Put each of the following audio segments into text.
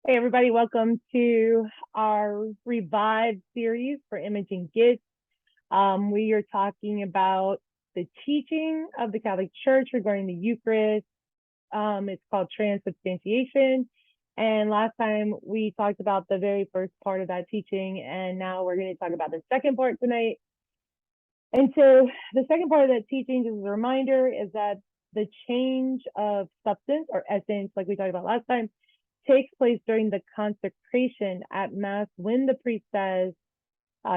Hey, everybody, welcome to our Revive series for Imaging Gifts. We are talking about the teaching of the Catholic Church regarding the Eucharist. It's called Transubstantiation. And last time we talked about the very first part of that teaching, and now we're going to talk about the second part tonight. And so the second part of that teaching, just as a reminder, is that the change of substance or essence, like we talked about last time, takes place during the consecration at Mass when the priest says,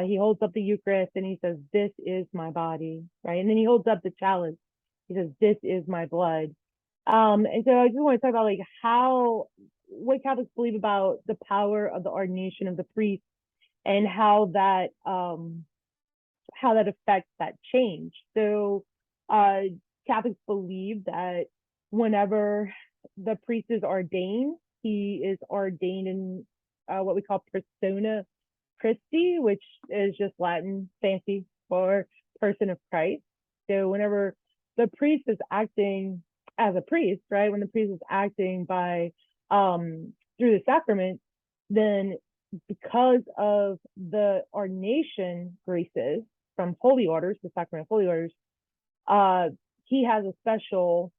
he holds up the Eucharist and he says, "This is my body," right? And then he holds up the chalice. He says, "This is my blood." And so I just want to talk about what Catholics believe about the power of the ordination of the priest and how that affects that change. So Catholics believe that whenever the priest is ordained, he is ordained in what we call persona Christi, which is just Latin fancy for person of Christ. So whenever the priest is acting as a priest, right, when the priest is acting by through the sacrament, then because of the ordination graces from holy orders, the sacrament of holy orders, he has a special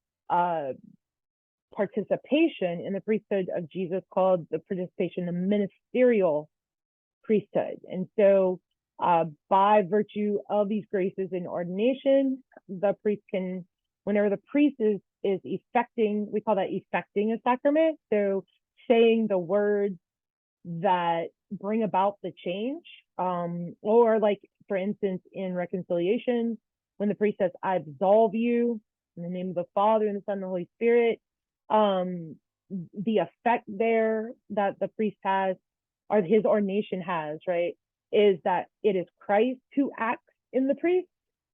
participation in the priesthood of Jesus called the participation, the ministerial priesthood. And so by virtue of these graces in ordination, the priest can, whenever the priest is effecting, we call that effecting a sacrament. So saying the words that bring about the change, or like, for instance, in reconciliation, when the priest says, "I absolve you in the name of the Father and the Son and the Holy Spirit," the effect there that the priest has, or his ordination has, right, is that it is Christ who acts in the priest.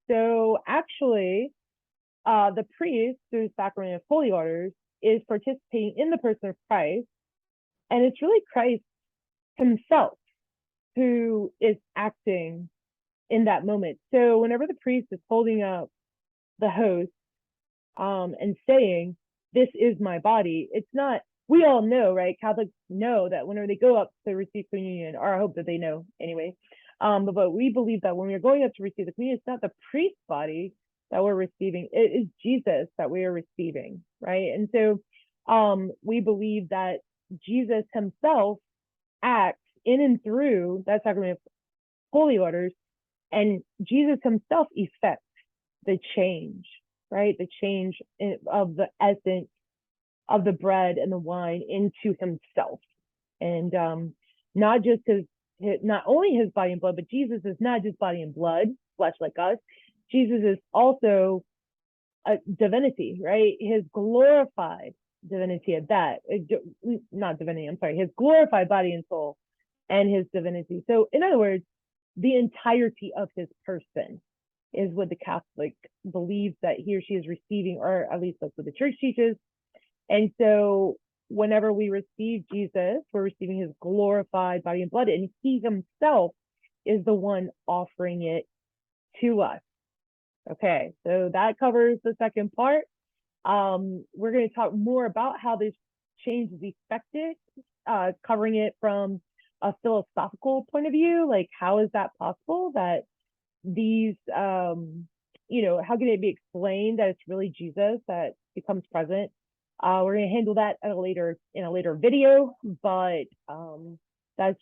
So actually, the priest, through the sacrament of holy orders, is participating in the person of Christ, and it's really Christ himself who is acting in that moment. So whenever the priest is holding up the host and saying, "This is my body," it's not, we all know, right? Catholics know that whenever they go up to receive communion, or I hope that they know anyway, but we believe that when we're going up to receive the communion, it's not the priest's body that we're receiving, it is Jesus that we are receiving, right? And so we believe that Jesus himself acts in and through that sacrament of holy orders, and Jesus himself effects the change, right? The change of the essence of the bread and the wine into himself. And not just not only his body and blood, but Jesus is not just body and blood, flesh like us. Jesus is also a divinity, right? His glorified divinity at that, not divinity, I'm sorry, his glorified body and soul and his divinity. So in other words, the entirety of his person is what the Catholic believes that he or she is receiving, or at least that's what the church teaches. And so whenever we receive Jesus, we're receiving his glorified body and blood, and he himself is the one offering it to us. Okay, so that covers the second part. We're going to talk more about how this change is effected, covering it from a philosophical point of view, like how is that possible that these, how can it be explained that it's really Jesus that becomes present? We're going to handle that in a later video, but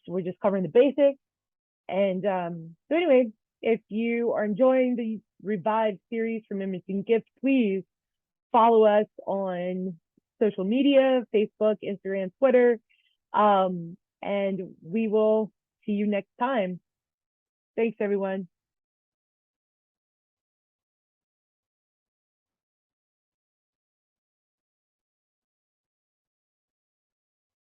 we're just covering the basics. And so anyway, if you are enjoying the Revive series from Imaging Gifts, please follow us on social media, Facebook, Instagram, Twitter, and we will see you next time. Thanks, everyone.